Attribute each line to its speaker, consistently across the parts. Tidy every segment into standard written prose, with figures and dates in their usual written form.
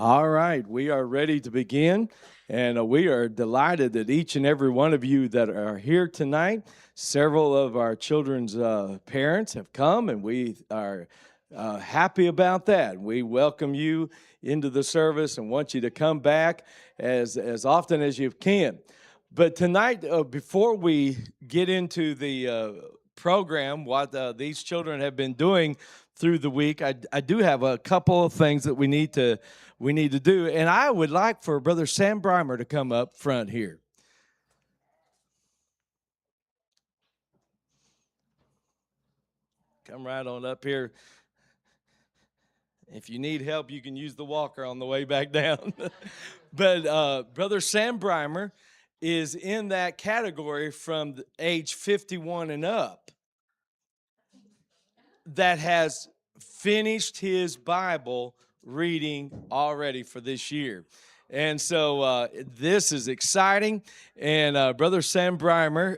Speaker 1: All right, we are ready to begin, and we are delighted that each and every one of you that are here tonight. Several of our children's parents have come, and we are happy about that. We welcome you into the service and want you to come back as often as you can. But tonight, before we get into the program, what these children have been doing through the week, I do have a couple of things that we need to do, and I would like for Brother Sam Breimer to come up front here. Come right on up here. If you need help, you can use the walker on the way back down. But Brother Sam Breimer is in that category from age 51 and up that has finished his Bible reading already for this year. And so this is exciting. And Brother Sam Breimer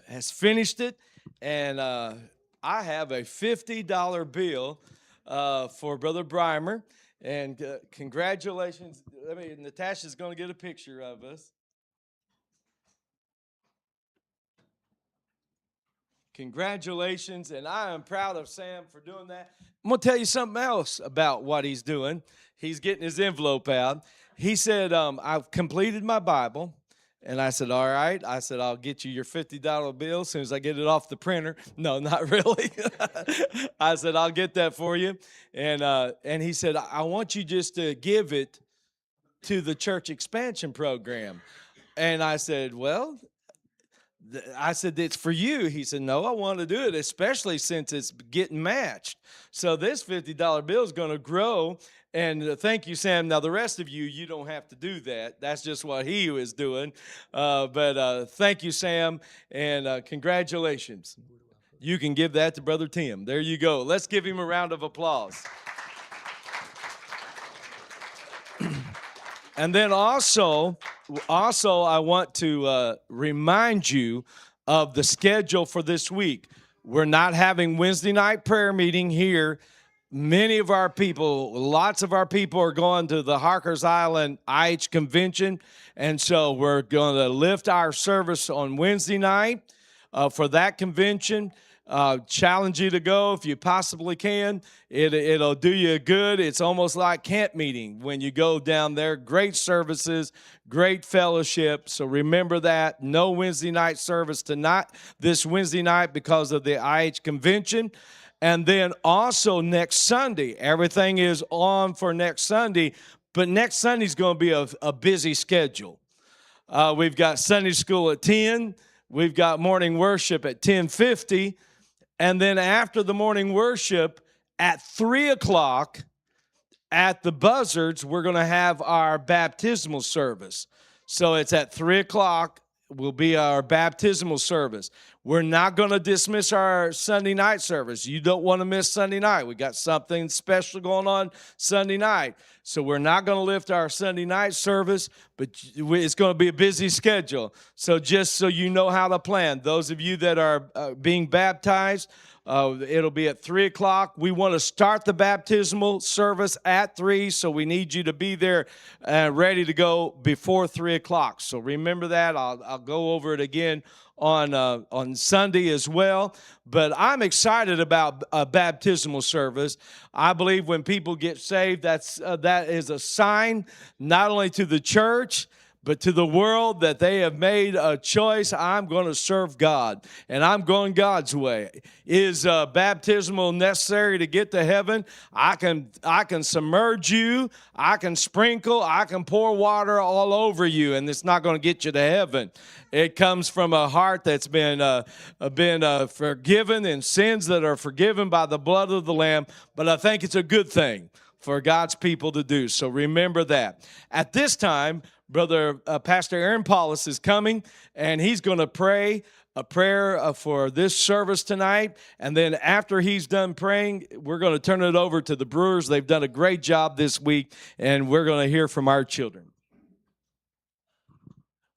Speaker 1: has finished it. And I have a $50 bill for Brother Breimer. And congratulations. Natasha's going to get a picture of us. Congratulations, and I am proud of Sam for doing that. I'm going to tell you something else about what he's doing. He's getting his envelope out. He said, I've completed my Bible. And I said, all right. I said, I'll get you your $50 bill as soon as I get it off the printer. No, not really. I said, I'll get that for you. And he said, I want you just to give it to the church expansion program. And I said, well, it's for you. He said, no, I want to do it, especially since it's getting matched. So this $50 bill is going to grow. And thank you, Sam. Now, the rest of you don't have to do that. That's just what he was doing. But thank you, Sam, and congratulations. You can give that to Brother Tim. There you go. Let's give him a round of applause. And then also, I want to remind you of the schedule for this week. We're not having Wednesday night prayer meeting here. Many of our people, lots of our people are going to the Harkers Island IH convention, and so we're going to lift our service on Wednesday night for that convention. Challenge you to go if you possibly can. It'll do you good. It's almost like camp meeting when you go down there. Great services, great fellowship. So remember that. No Wednesday night service tonight, this Wednesday night because of the IH convention. And then also next Sunday, everything is on for next Sunday, but next Sunday is going to be a busy schedule. We've got Sunday school at 10. We've got morning worship at 10:50. And then after the morning worship at 3 o'clock at the Buzzards, we're going to have our baptismal service. So it's at 3 o'clock will be our baptismal service. We're not going to dismiss our Sunday night service. You don't want to miss Sunday night. We got something special going on Sunday night. So we're not going to lift our Sunday night service, but it's going to be a busy schedule. So just so you know how to plan, those of you that are being baptized, it'll be at 3 o'clock. We want to start the baptismal service at 3, so we need you to be there ready to go before 3 o'clock. So remember that. I'll go over it again on Sunday as well. But I'm excited about a baptismal service. I believe when people get saved, that is a sign not only to the church, but to the world that they have made a choice. I'm going to serve God, and I'm going God's way. Is baptismal necessary to get to heaven? I can submerge you. I can sprinkle. I can pour water all over you, and it's not going to get you to heaven. It comes from a heart that's been forgiven, and sins that are forgiven by the blood of the Lamb. But I think it's a good thing for God's people to do. So remember that. At this time, Pastor Aaron Paulus is coming, and he's going to pray a prayer for this service tonight. And then after he's done praying, we're going to turn it over to the Brewers. They've done a great job this week, and we're going to hear from our children.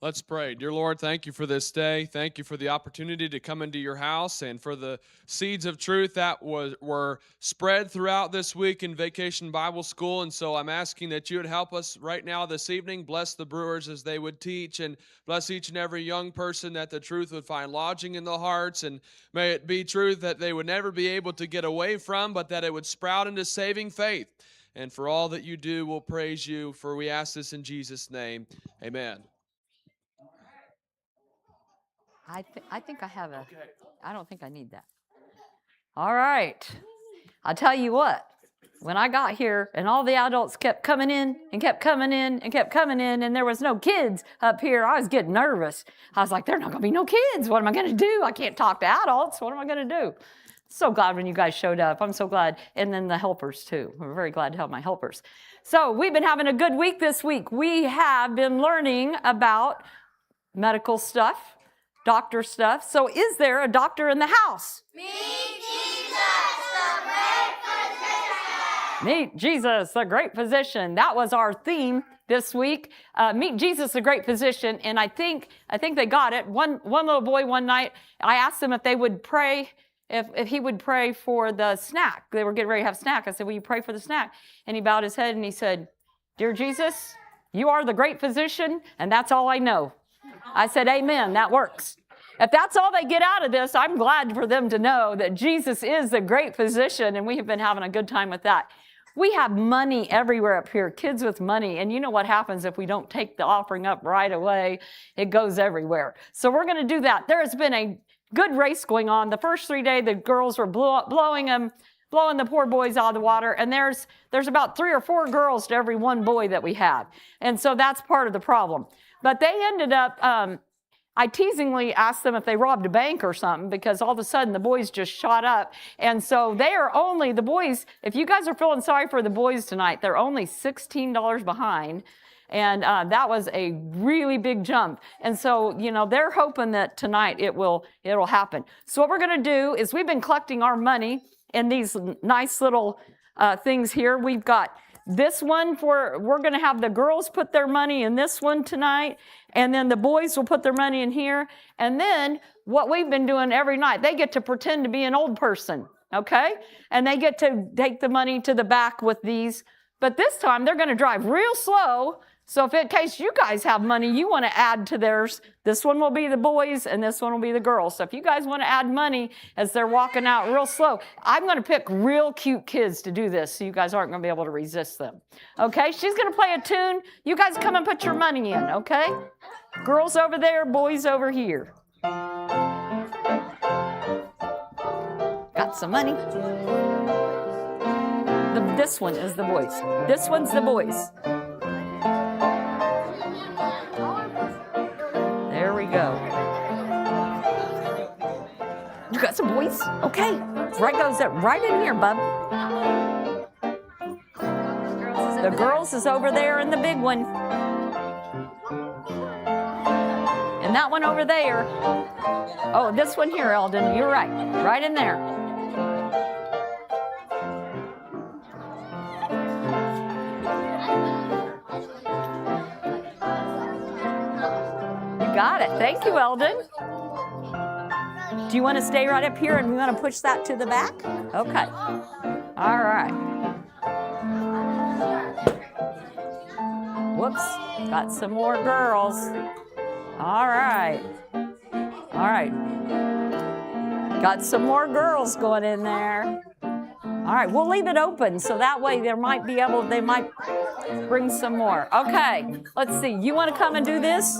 Speaker 2: Let's pray. Dear Lord, thank you for this day. Thank you for the opportunity to come into your house and for the seeds of truth that were spread throughout this week in Vacation Bible School. And so I'm asking that you would help us right now this evening. Bless the brewers as they would teach, and bless each and every young person that the truth would find lodging in the hearts. And may it be truth that they would never be able to get away from, but that it would sprout into saving faith. And for all that you do, we'll praise you, for we ask this in Jesus' name. Amen.
Speaker 3: I think I have a, I don't think I need that. All right. I'll tell you what, when I got here and all the adults kept coming in and kept coming in and kept coming in, and there was no kids up here, I was getting nervous. I was like, there are not going to be no kids. What am I going to do? I can't talk to adults. What am I going to do? So glad when you guys showed up. I'm so glad. And then the helpers too. We're very glad to help my helpers. So we've been having a good week this week. We have been learning about medical stuff, doctor stuff. So is there a doctor in the house?
Speaker 4: Meet Jesus, the great physician.
Speaker 3: Meet Jesus, the great physician. That was our theme this week. Meet Jesus, the great physician. And I think they got it. One little boy one night, I asked them if they would pray, if he would pray for the snack. They were getting ready to have snack. I said, will you pray for the snack? And he bowed his head and he said, Dear Jesus, you are the great physician, and that's all I know. I said, amen, that works. If that's all they get out of this, I'm glad for them to know that Jesus is the great physician, and we have been having a good time with that. We have money everywhere up here, kids with money, and you know what happens if we don't take the offering up right away? It goes everywhere. So we're going to do that. There has been a good race going on. The first 3 days, the girls were blowing the poor boys out of the water, and there's about 3 or 4 girls to every one boy that we have, and so that's part of the problem. But they ended up, I teasingly asked them if they robbed a bank or something, because all of a sudden the boys just shot up. And so they are only, the boys, if you guys are feeling sorry for the boys tonight, they're only $16 behind. And that was a really big jump. And so, you know, they're hoping that tonight it'll happen. So what we're going to do is we've been collecting our money in these nice little things here. We've got this one we're going to have the girls put their money in this one tonight, and then the boys will put their money in here. And then what we've been doing every night, they get to pretend to be an old person, okay? And they get to take the money to the back with these. But this time they're going to drive real slow. So if in case you guys have money you want to add to theirs, this one will be the boys and this one will be the girls. So if you guys want to add money as they're walking out real slow, I'm going to pick real cute kids to do this so you guys aren't going to be able to resist them. Okay? She's going to play a tune. You guys come and put your money in, okay? Girls over there, boys over here. Got some money. This one is the boys. This one's the boys. There we go. You got some boys? Okay. Right goes up right in here, bub. The girls is over there in the big one. And that one over there. Oh, this one here, Eldon. You're right. Right in there. Got it. Thank you, Eldon. Do you want to stay right up here and we want to push that to the back? Okay. All right. Whoops. Got some more girls. All right. All right. Got some more girls going in there. All right. We'll leave it open so that way they might bring some more. Okay. Let's see. You want to come and do this?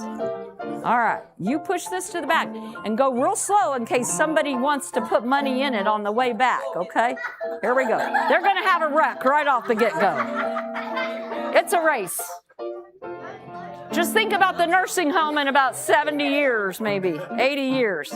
Speaker 3: All right, you push this to the back and go real slow in case somebody wants to put money in it on the way back, okay? Here we go. They're going to have a wreck right off the get-go. It's a race. Just think about the nursing home in about 70 years, maybe 80 years.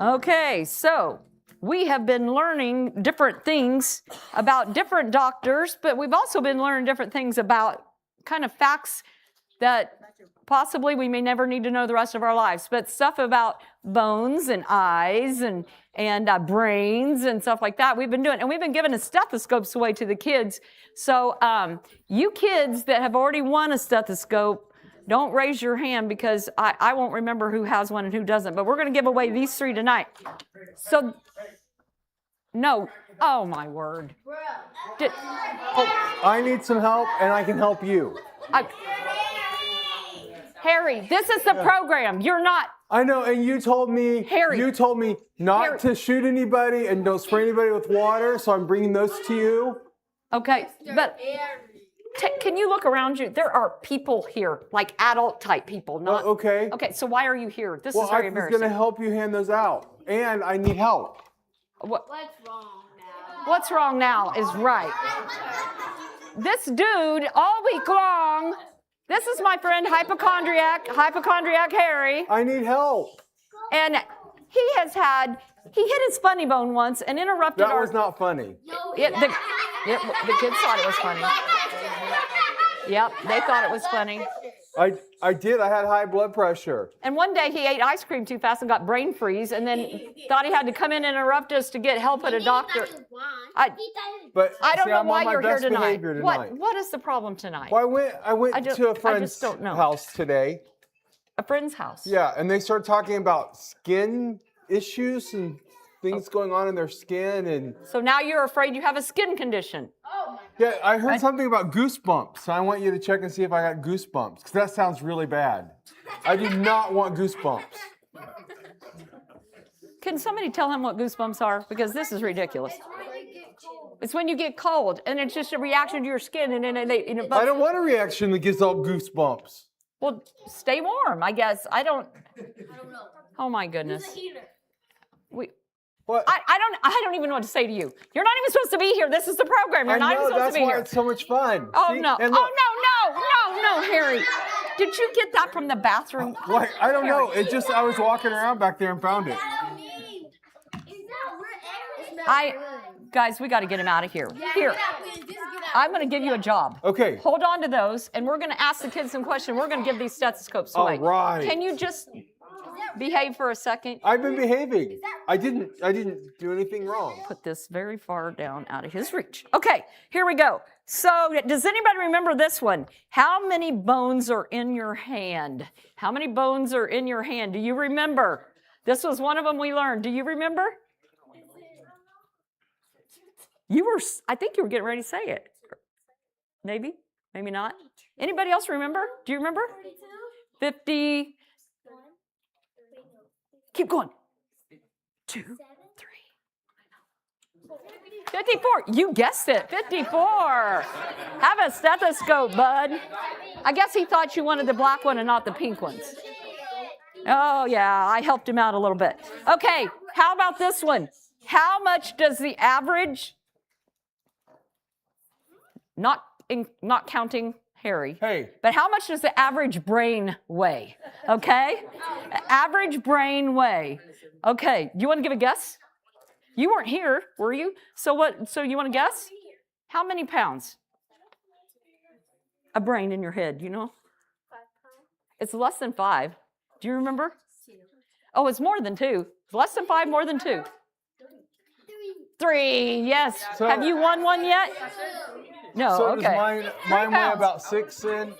Speaker 3: Okay, so we have been learning different things about different doctors, but we've also been learning different things about kind of facts that possibly we may never need to know the rest of our lives, but stuff about bones and eyes and brains and stuff like that we've been doing. And we've been giving a stethoscopes away to the kids. So you kids that have already won a stethoscope, don't raise your hand because I won't remember who has one and who doesn't, but we're going to give away these 3 tonight. So, no, oh my word.
Speaker 5: I need some help, and I can help you.
Speaker 3: Harry, this is the program. You're not.
Speaker 5: I know, and you told me
Speaker 3: Harry.
Speaker 5: not
Speaker 3: Harry.
Speaker 5: to shoot anybody and don't spray anybody with water, so I'm bringing those to you.
Speaker 3: Okay, but can you look around you? There are people here, like adult type people, not.
Speaker 5: Okay.
Speaker 3: Okay, so why are you here? This
Speaker 5: Well,
Speaker 3: is very
Speaker 5: I was
Speaker 3: embarrassing.
Speaker 5: going to help you hand those out, and I need help.
Speaker 3: What's
Speaker 4: wrong now?
Speaker 3: What's wrong now is right. This dude, all week long, this is my friend hypochondriac Harry,
Speaker 5: I need help.
Speaker 3: and he hit his funny bone once and interrupted
Speaker 5: That was not funny.
Speaker 3: The kids thought it was funny. Yep, they thought it was funny.
Speaker 5: I did. I had high blood pressure.
Speaker 3: And one day he ate ice cream too fast and got brain freeze, and then thought he had to come in and interrupt us to get help at a doctor.
Speaker 5: But
Speaker 3: I don't
Speaker 5: see,
Speaker 3: know
Speaker 5: I'm
Speaker 3: why
Speaker 5: on my
Speaker 3: you're here
Speaker 5: best
Speaker 3: tonight.
Speaker 5: behavior tonight.
Speaker 3: What is the problem tonight?
Speaker 5: Well, I went to a
Speaker 3: I
Speaker 5: friend's
Speaker 3: just don't know.
Speaker 5: house today.
Speaker 3: A friend's house.
Speaker 5: Yeah, and they started talking about skin issues and things going on in their skin, and
Speaker 3: So now you're afraid you have a skin condition.
Speaker 5: yeah, I heard something about goosebumps. So I want you to check and see if I got goosebumps, because that sounds really bad. I do not want goosebumps.
Speaker 3: Can somebody tell him what goosebumps are? Because this is ridiculous. It's when you get cold, and it's just a reaction to your skin, and then
Speaker 5: I don't want a reaction that gives all goosebumps.
Speaker 3: Well, stay warm, I guess. I don't. Oh my goodness.
Speaker 5: What?
Speaker 3: I don't even know what to say to you. You're not even supposed to be here. This is the program. You're
Speaker 5: I
Speaker 3: not even
Speaker 5: know,
Speaker 3: supposed
Speaker 5: that's
Speaker 3: to be
Speaker 5: why
Speaker 3: here.
Speaker 5: it's so much fun.
Speaker 3: Oh
Speaker 5: See?
Speaker 3: no!
Speaker 5: And look,
Speaker 3: No, Harry. Did you get that from the bathroom?
Speaker 5: like, I don't know. It just, I was walking around back there and found it.
Speaker 3: Guys, we got to get him out of here. Here, I'm going to give you a job.
Speaker 5: Okay.
Speaker 3: Hold on to those, and we're going to ask the kids some questions. We're going to give these stethoscopes away.
Speaker 5: All right.
Speaker 3: Can you just behave for a second?
Speaker 5: I've been behaving. I didn't do anything wrong.
Speaker 3: Put this very far down out of his reach. Okay, here we go. So, does anybody remember this one? How many bones are in your hand? How many bones are in your hand? Do you remember? This was one of them we learned. Do you remember? I think you were getting ready to say it. Maybe, maybe not. Anybody else remember? Do you remember? 50. Keep going. 2, 3. 54. You guessed it. 54. Have a stethoscope, bud. I guess he thought you wanted the black one and not the pink ones. Oh, yeah, I helped him out a little bit. Okay, how about this one? How much does the average, not counting Harry, but how much does the average brain weigh? Okay? Average brain weigh. Okay, you want to give a guess? You weren't here, were you? So what? So you want to guess? How many pounds? A brain in your head, you know?
Speaker 4: 5 pounds.
Speaker 3: It's less than 5. Do you remember?
Speaker 4: 2.
Speaker 3: Oh, it's more than 2. It's less than 5, more than 2. 3, yes.
Speaker 5: So-
Speaker 3: Have you won one yet? No,
Speaker 5: So
Speaker 3: okay.
Speaker 5: does mine weigh
Speaker 3: pounds.
Speaker 5: about 6 then?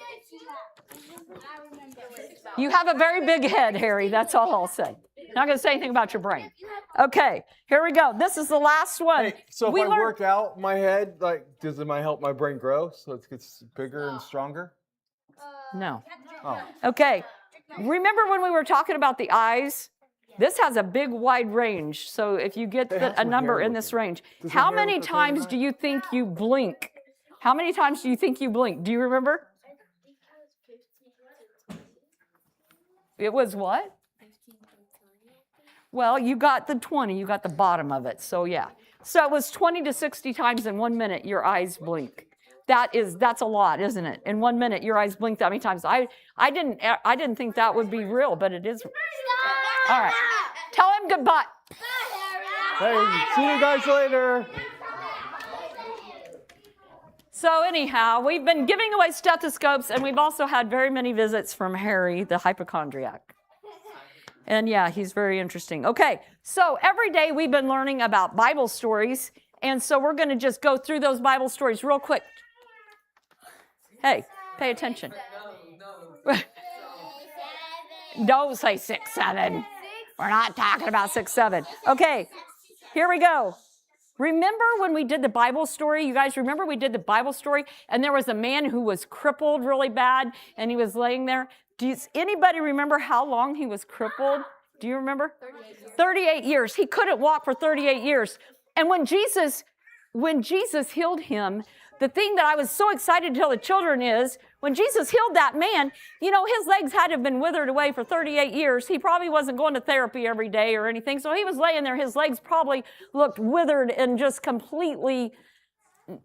Speaker 3: You have a very big head, Harry. That's all I'll say. Not going to say anything about your brain. Okay, here we go. This is the last one.
Speaker 5: Hey, so if I work out my head, like, does it might help my brain grow so it gets bigger and stronger?
Speaker 3: No.
Speaker 5: Oh.
Speaker 3: Okay. Remember when we were talking about the eyes? This has a big wide range. So if you get a number in this range, how many times do you think you blink? How many times do you think you blink? Do you remember? It was what? Well, you got the 20. You got the bottom of it. So yeah. So it was 20 to 60 times in 1 minute your eyes blink. That's a lot, isn't it? In 1 minute your eyes blink that many times. I didn't think that would be real, but it is. All right. Tell him goodbye.
Speaker 5: Hey, see you guys later.
Speaker 3: So anyhow, we've been giving away stethoscopes, and we've also had very many visits from Harry, the hypochondriac. And yeah, he's very interesting. Okay, so every day we've been learning about Bible stories, and so we're going to just go through those Bible stories real quick. Hey, pay attention. Don't say 6, 7. We're not talking about 6, 7. Okay, here we go. Remember when we did the Bible story? You guys remember we did the Bible story and there was a man who was crippled really bad and he was laying there? Does anybody remember how long he was crippled? Do you remember? 38 years. He couldn't walk for 38 years. And when Jesus healed him, the thing that I was so excited to tell the children is when Jesus healed that man, you know, his legs had to have been withered away for 38 years. He probably wasn't going to therapy every day or anything. So he was laying there. His legs probably looked withered and just completely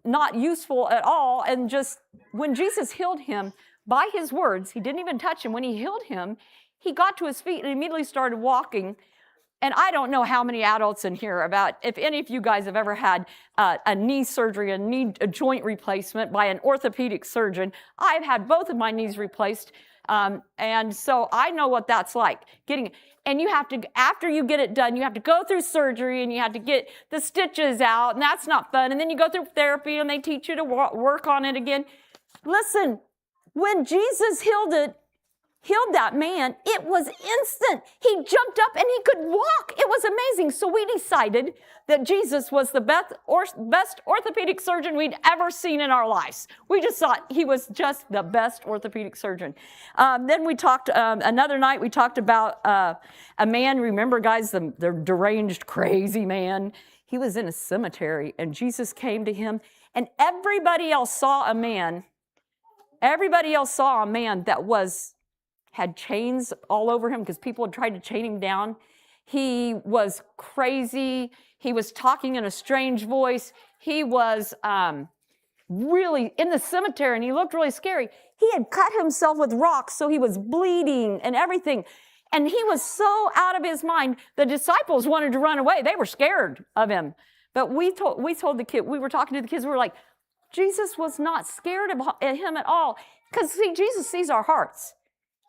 Speaker 3: not useful at all. And just when Jesus healed him by his words, he didn't even touch him. When he healed him, he got to his feet and immediately started walking. And I don't know how many adults in here, about if any of you guys have ever had a knee surgery, a joint replacement by an orthopedic surgeon. I've had both of my knees replaced. And so I know what that's like. And you have to, after you get it done, you have to go through surgery and you have to get the stitches out. And that's not fun. And then you go through therapy and they teach you to work on it again. Listen, when Jesus healed that man, it was instant. He jumped up and he could walk. It was amazing. So we decided that Jesus was the best orthopedic surgeon we'd ever seen in our lives. We just thought he was just the best orthopedic surgeon. Then we talked, another night we talked about a man, remember guys, the deranged, crazy man. He was in a cemetery and Jesus came to him and everybody else saw a man that had chains all over him because people had tried to chain him down. He was crazy. He was talking in a strange voice. He was really in the cemetery and he looked really scary. He had cut himself with rocks, so he was bleeding and everything. And he was so out of his mind, the disciples wanted to run away. They were scared of him. But we told the kid, we were talking to the kids, we were like, Jesus was not scared of him at all. Because see, Jesus sees our hearts.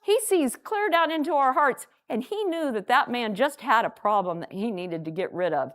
Speaker 3: He sees clear down into our hearts, and he knew that man just had a problem that he needed to get rid of.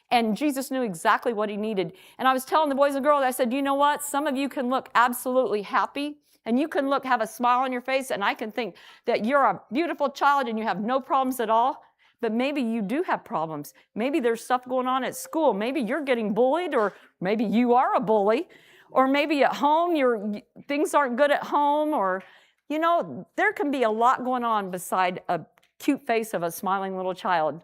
Speaker 3: And Jesus knew exactly what he needed. And I was telling the boys and girls, I said, you know what? Some of you can look absolutely happy, and you can have a smile on your face, and I can think that you're a beautiful child and you have no problems at all. But maybe you do have problems. Maybe there's stuff going on at school. Maybe you're getting bullied, or maybe you are a bully. Or maybe at home, things aren't good at home, or you know, there can be a lot going on beside a cute face of a smiling little child.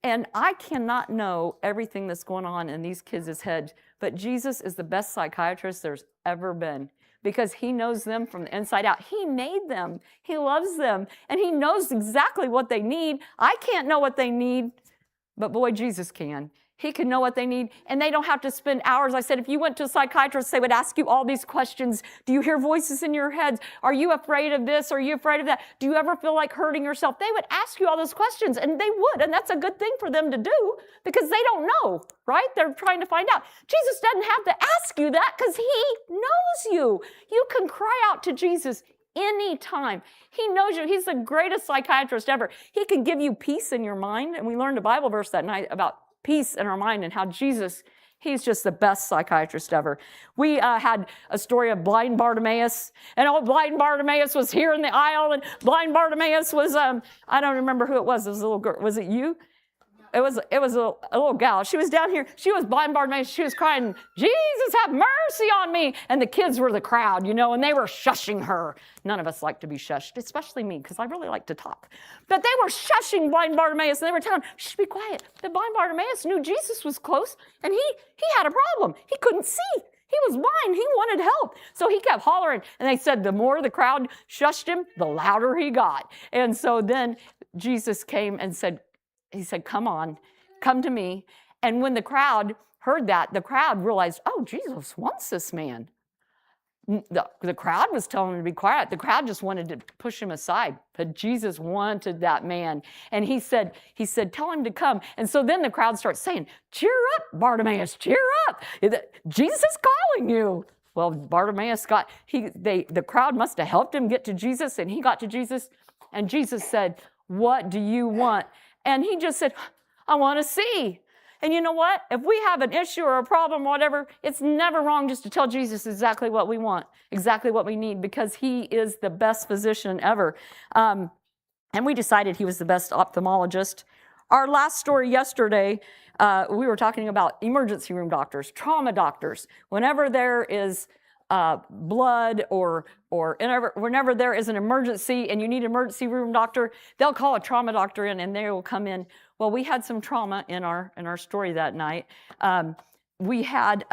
Speaker 3: And I cannot know everything that's going on in these kids' heads, but Jesus is the best psychiatrist there's ever been because he knows them from the inside out. He made them. He loves them. And he knows exactly what they need. I can't know what they need, but boy, Jesus can. He can know what they need, and they don't have to spend hours. I said, if you went to a psychiatrist, they would ask you all these questions. Do you hear voices in your heads? Are you afraid of this? Are you afraid of that? Do you ever feel like hurting yourself? They would ask you all those questions, and they would, and that's a good thing for them to do because they don't know, right? They're trying to find out. Jesus doesn't have to ask you that because he knows you. You can cry out to Jesus anytime. He knows you. He's the greatest psychiatrist ever. He can give you peace in your mind, and we learned a Bible verse that night about peace in our mind and how Jesus, he's just the best psychiatrist ever. We had a story of blind Bartimaeus, and old blind Bartimaeus was here in the aisle, and blind Bartimaeus was, I don't remember who it was. It was a little girl. Was it you? It was a little gal. She was down here. She was blind Bartimaeus. She was crying, Jesus, have mercy on me. And the kids were the crowd, you know, and they were shushing her. None of us like to be shushed, especially me, because I really like to talk. But they were shushing blind Bartimaeus, and they were telling him, shh, be quiet. The blind Bartimaeus knew Jesus was close, and he had a problem. He couldn't see. He was blind. He wanted help. So he kept hollering. And they said the more the crowd shushed him, the louder he got. And so then Jesus came and said, he said, come on, come to me. And when the crowd heard that, the crowd realized, oh, Jesus wants this man. The crowd was telling him to be quiet. The crowd just wanted to push him aside. But Jesus wanted that man. And he said, tell him to come. And so then the crowd starts saying, cheer up, Bartimaeus, cheer up. Jesus is calling you. Well, Bartimaeus the crowd must have helped him get to Jesus, and he got to Jesus. And Jesus said, what do you want? And he just said, I want to see. And you know what? If we have an issue or a problem, whatever, it's never wrong just to tell Jesus exactly what we want, exactly what we need, because he is the best physician ever. And we decided he was the best ophthalmologist. Our last story yesterday, we were talking about emergency room doctors, trauma doctors. Whenever there is blood or whenever there is an emergency and you need an emergency room doctor, they'll call a trauma doctor in and they will come in. Well, we had some trauma in our story that night. We had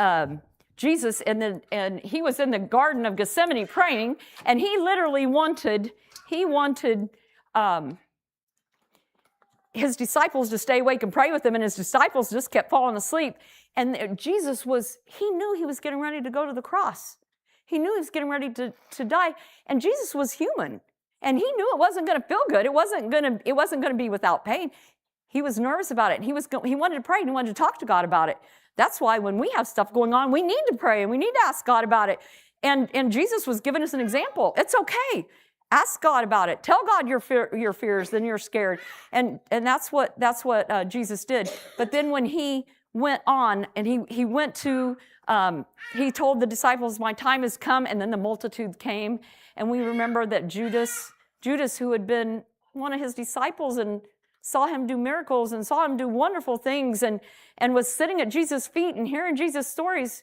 Speaker 3: Jesus, and he was in the Garden of Gethsemane praying, and he literally wanted his disciples to stay awake and pray with him, and his disciples just kept falling asleep. And Jesus he knew he was getting ready to go to the cross. He knew he was getting ready to die, and Jesus was human, and he knew it wasn't going to feel good. It wasn't going to be without pain. He was nervous about it. He wanted to pray, and he wanted to talk to God about it. That's why when we have stuff going on, we need to pray, and we need to ask God about it. And Jesus was giving us an example. It's okay. Ask God about it. Tell God your fears, then you're scared. And that's what Jesus did. But then when he went on and he went to, he told the disciples, my time has come, and then the multitude came. And we remember that Judas, who had been one of his disciples and saw him do miracles and saw him do wonderful things and was sitting at Jesus' feet and hearing Jesus' stories,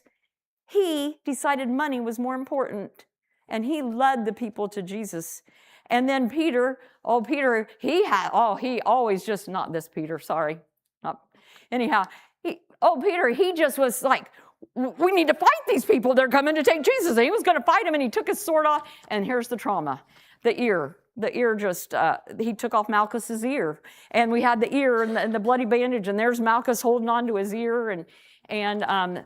Speaker 3: he decided money was more important. And he led the people to Jesus. And then Peter, he always just, not this Peter, sorry. Peter, he just was like, we need to fight these people. They're coming to take Jesus. And he was going to fight him, and he took his sword off. And here's the trauma. The ear just, he took off Malchus's ear. And we had the ear and the bloody bandage, and there's Malchus holding on to his ear. And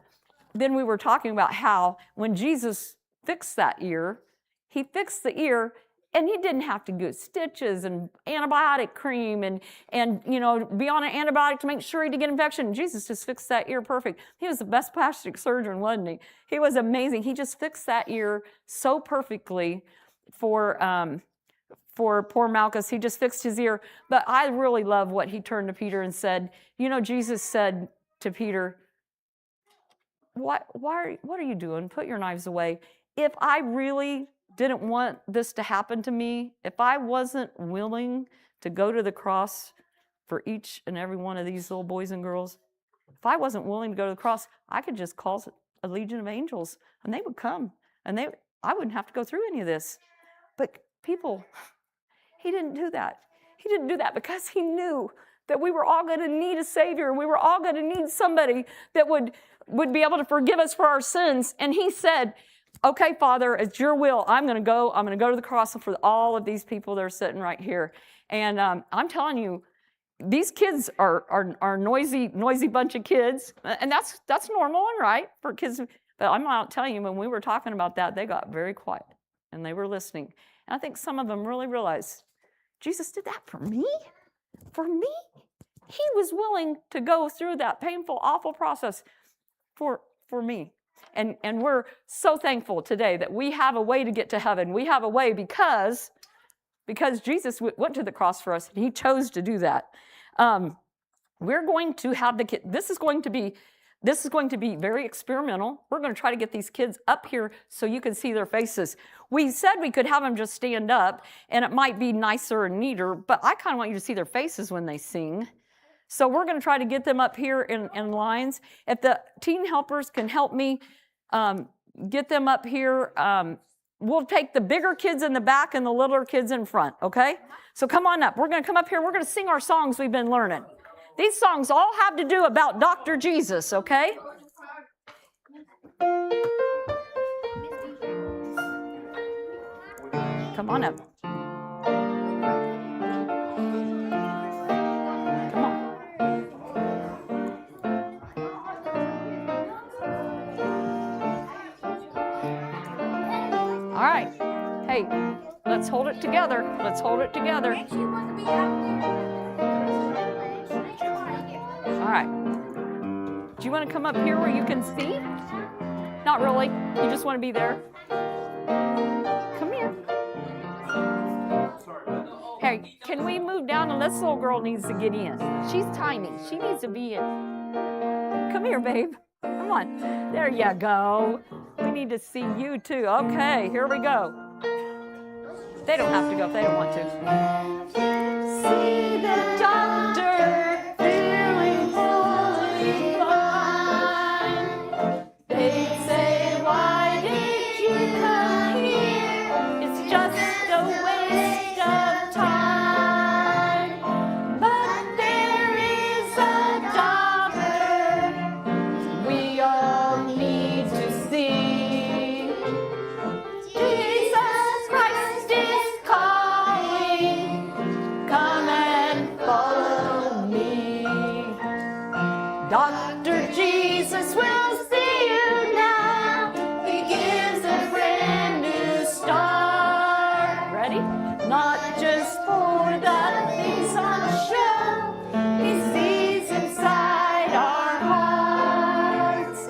Speaker 3: then we were talking about how when Jesus fixed that ear, he fixed the ear, and he didn't have to do stitches and antibiotic cream and be on an antibiotic to make sure he didn't get infection. Jesus just fixed that ear perfect. He was the best plastic surgeon, wasn't he? He was amazing. He just fixed that ear so perfectly for poor Malchus. He just fixed his ear. But I really love what he turned to Peter and said. Jesus said to Peter, what are you doing? Put your knives away. If I really didn't want this to happen to me, if I wasn't willing to go to the cross for each and every one of these little boys and girls, if I wasn't willing to go to the cross, I could just call a legion of angels, and they would come, and I wouldn't have to go through any of this. But people, he didn't do that. He didn't do that because he knew that we were all going to need a Savior. We were all going to need somebody that would be able to forgive us for our sins. And he said, okay, Father, it's your will. I'm going to go to the cross for all of these people that are sitting right here. And I'm telling you, these kids are noisy bunch of kids. And that's normal and right for kids. But I'm not telling you, when we were talking about that, they got very quiet and they were listening. And I think some of them really realized, Jesus did that for me? For me? He was willing to go through that painful, awful process for me. And we're so thankful today that we have a way to get to heaven. We have a way because Jesus went to the cross for us, and he chose to do that. We're going to have the kids. This is going to be very experimental. We're going to try to get these kids up here so you can see their faces. We said we could have them just stand up, and it might be nicer and neater, but I kind of want you to see their faces when they sing. So we're going to try to get them up here in lines. If the teen helpers can help me get them up here, we'll take the bigger kids in the back and the littler kids in front, okay? So come on up. We're going to come up here. We're going to sing our songs we've been learning. These songs all have to do about Dr. Jesus, okay? Come on up. Let's hold it together. Let's hold it together.
Speaker 4: Makes you want to be out there.
Speaker 3: All right. Do you want to come up here where you can see? Not really. You just want to be there. Come here. Hey, can we move down? And this little girl needs to get in. She's tiny. She needs to be in. Come here, babe. Come on. There you go. We need to see you too. Okay, here we go. They don't have to go if they don't want to. See the doctor feeling fully fine. They'd say, why did you come here? It's just a waste of time. But there is a doctor we all need to see. Jesus Christ is calling. Come and follow me. Dr. Jesus will see you now. He gives a brand new start. Ready? Not just for the things on show. He sees inside our hearts.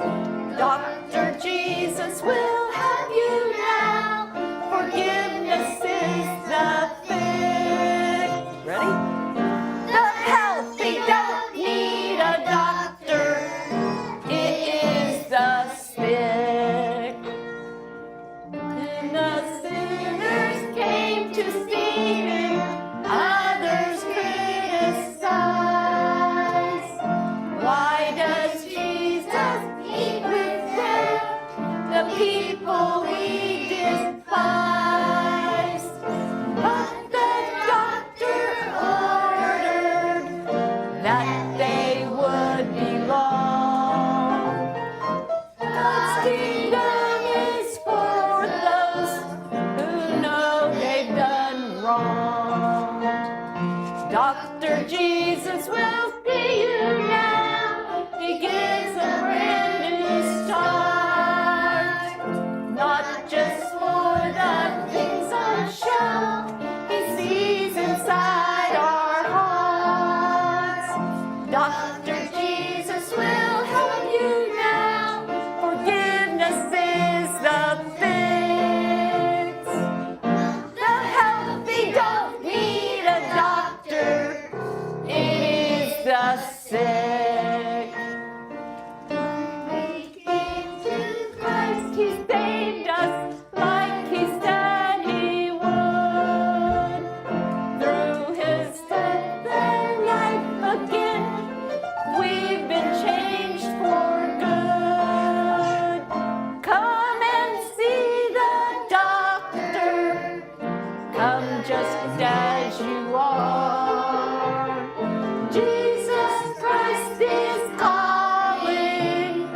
Speaker 3: Dr. Jesus will have you now. Forgiveness is the fix. Ready? The healthy don't need a doctor. It is the sick. And the sinners came to see him. Others criticize. Why does Jesus eat with them? The people we despise. But the doctor ordered that they would belong. God's kingdom is for those who know they've done wrong. Dr. Jesus will see you now. He gives a brand new start. Not just for the things on show. He sees inside our hearts. Dr. Jesus will help you now. Forgiveness is the fix. The healthy don't need a doctor. It is the sick. We came to Christ, He saved us like He said He would. Through His death and life again, we've been changed for good. Come and see the doctor. Come just as you are. Jesus Christ is calling.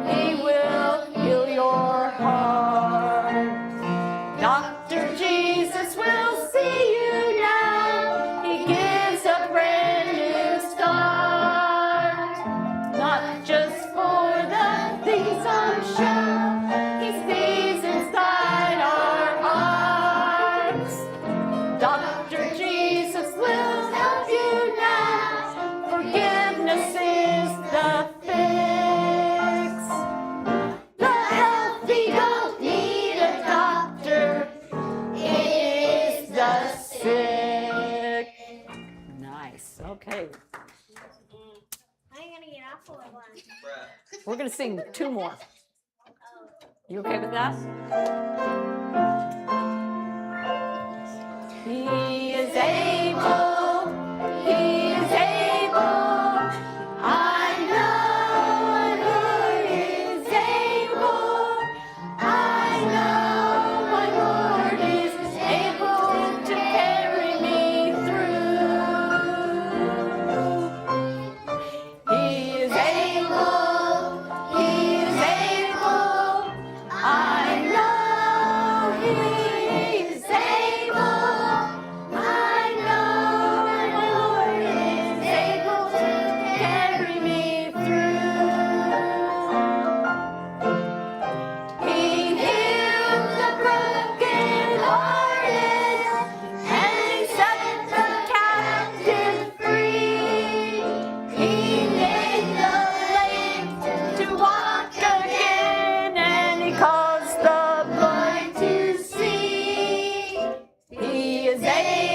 Speaker 3: He will heal your heart. Dr. Jesus will see you now. He gives a brand new start. Not just for the things on show. He sees inside our hearts. Dr. Jesus will help you now. Forgiveness is the fix. The healthy don't need a doctor. It is the sick. Nice. Okay.
Speaker 4: How are you going to get off of one?
Speaker 3: We're going to sing two more. You okay with that? He is able. He is able. I know He is able. I know my Lord is able to carry me through. He is able. He is able. I know He is able.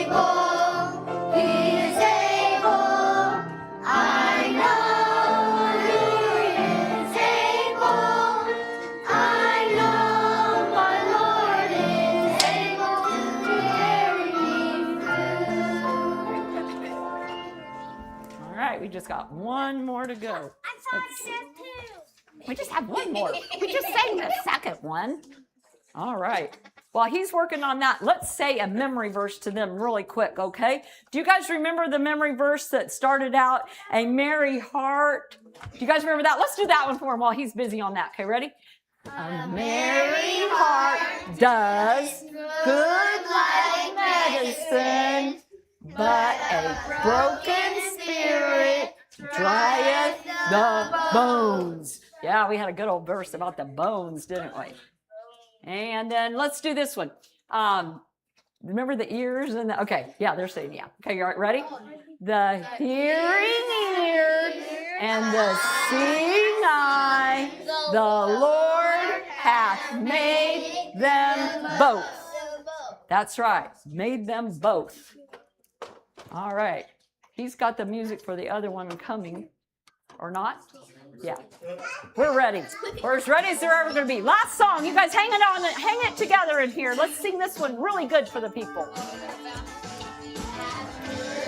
Speaker 4: able. He is able. I know He is able. I know my Lord is able to carry me through.
Speaker 3: All right, we just got one more to go.
Speaker 4: I thought I did too.
Speaker 3: We just have one more. We just sang the second one. All right. While he's working on that, let's say a memory verse to them really quick, okay? Do you guys remember the memory verse that started out, a merry heart? Do you guys remember that? Let's do that one for him while he's busy on that. Okay, ready? A merry heart does good like medicine, but a broken spirit drieth the bones. Yeah, we had a good old verse about the bones, didn't we? And then let's do this one. Remember the ears and the, okay, yeah, they're saying yeah. Okay, you all right, ready? The hearing ear and the seeing eye, the Lord hath made them both. That's right, made them both. All right, he's got the music for the other one coming, or not? Yeah, we're ready. We're as ready as they're ever going to be. Last song. You guys hang it together in here. Let's sing this one really good for the people.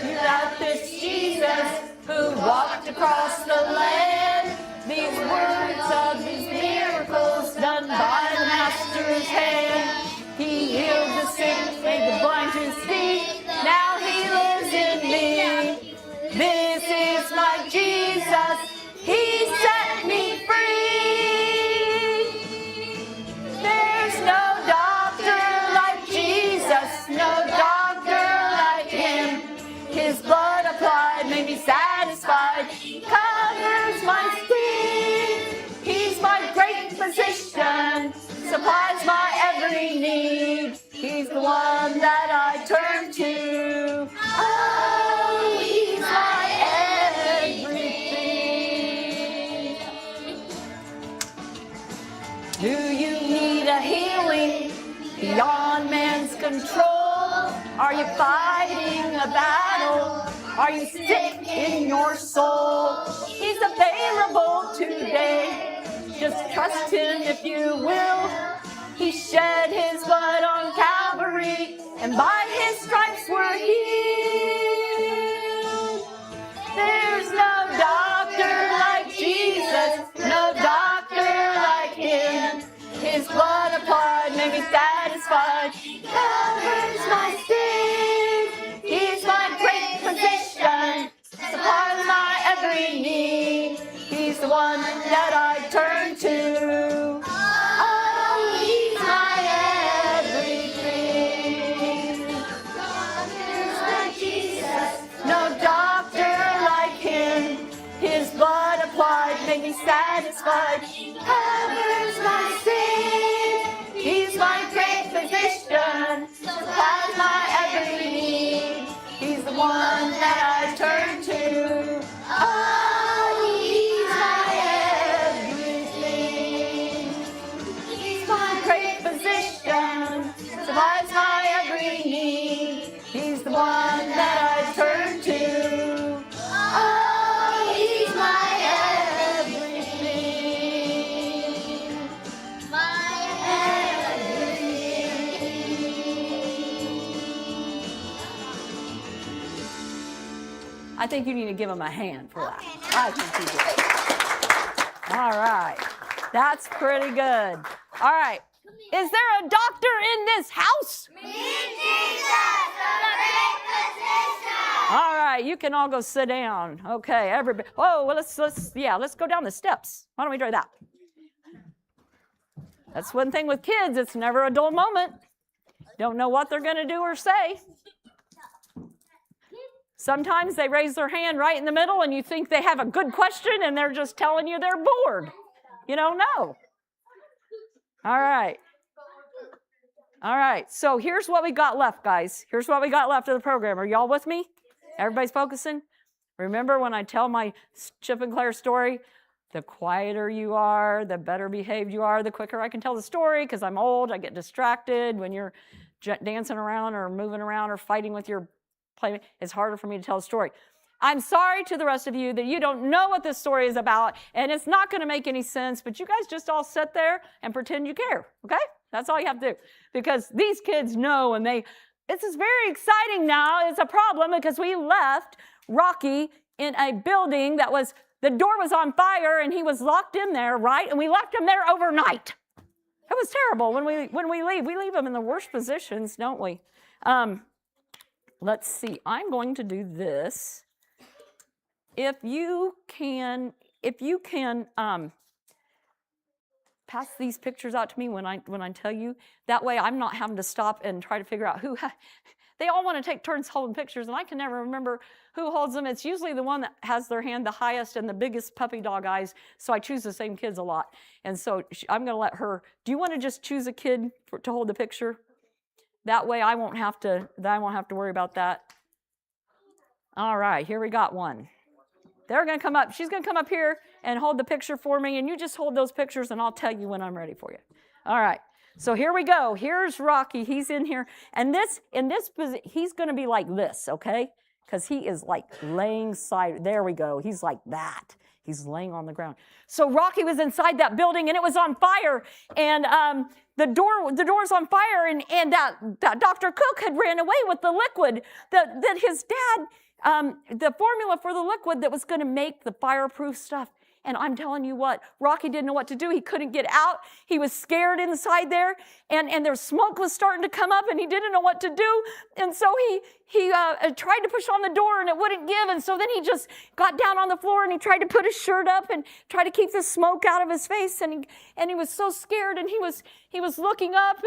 Speaker 3: Hear out this Jesus who walked across the land. These words of these miracles done by the Master's hand. He healed the sick, made the blind to see. Now He lives in me. This is my Jesus. He set me free. There's no doctor like Jesus, no doctor like Him. His blood applied made me satisfied. He covers my sin. He's my great physician, supplies my every need. He's the one that I turn to. Oh, He's my everything. Do you need a healing beyond man's control? Are you fighting a battle? Are you sick in your soul? He's available today. Just trust Him if you will. He shed His blood on Calvary, and by His stripes we're healed. There's no doctor like Jesus, no doctor like Him. His blood applied made me satisfied. He covers my sin. He's my great physician, supplies my every need. He's the one that I turn to. Oh, He's my everything. Doctors like Jesus, no doctor like Him. His blood applied made me satisfied. He covers my sin. He's my great physician, supplies my every need. He's the one that I turn to. Oh, He's my everything. He's my great physician, supplies my every need. He's the one that I turn to. Oh, He's my everything. My everything. I think you need to give him a hand for that. I think you do. All right. That's pretty good. All right. Is there a doctor in this house?
Speaker 4: Me, Jesus, the great physician.
Speaker 3: All right, you can all go sit down. Okay, everybody. Oh, well, let's go down the steps. Why don't we try that? That's one thing with kids. It's never a dull moment. Don't know what they're going to do or say. Sometimes they raise their hand right in the middle and you think they have a good question and they're just telling you they're bored. You don't know. All right. All right, so here's what we got left, guys. Here's what we got left of the program. Are y'all with me? Everybody's focusing? Remember when I tell my Chip and Claire story? The quieter you are, the better behaved you are, the quicker I can tell the story because I'm old. I get distracted when you're dancing around or moving around or fighting with your play. It's harder for me to tell a story. I'm sorry to the rest of you that you don't know what this story is about, and it's not going to make any sense, but you guys just all sit there and pretend you care, okay? That's all you have to do, because these kids know, and this is very exciting now. It's a problem because we left Rocky in a building the door was on fire, and he was locked in there, right? And we left him there overnight. It was terrible when we leave. We leave them in the worst positions, don't we? Let's see. I'm going to do this. If you can pass these pictures out to me when I tell you. That way, I'm not having to stop and try to figure out who. They all want to take turns holding pictures, and I can never remember who holds them. It's usually the one that has their hand the highest and the biggest puppy dog eyes, so I choose the same kids a lot. And so I'm going to let her. Do you want to just choose a kid to hold the picture? That way I won't have to worry about that. All right, here we got one. They're going to come up. She's going to come up here and hold the picture for me, and you just hold those pictures, and I'll tell you when I'm ready for you. All right. So here we go. Here's Rocky. He's in here. And he's going to be like this, okay? Because he is like laying side. There we go. He's like that. He's laying on the ground. So Rocky was inside that building, and it was on fire. And the door's on fire, and that Dr. Cook had ran away with the liquid that his dad, the formula for the liquid that was going to make the fireproof stuff. And I'm telling you what, Rocky didn't know what to do. He couldn't get out. He was scared inside there, and their smoke was starting to come up, and he didn't know what to do. And so he tried to push on the door, and it wouldn't give. And so then he just got down on the floor, and he tried to put his shirt up and try to keep the smoke out of his face. And he was so scared, and he was looking up,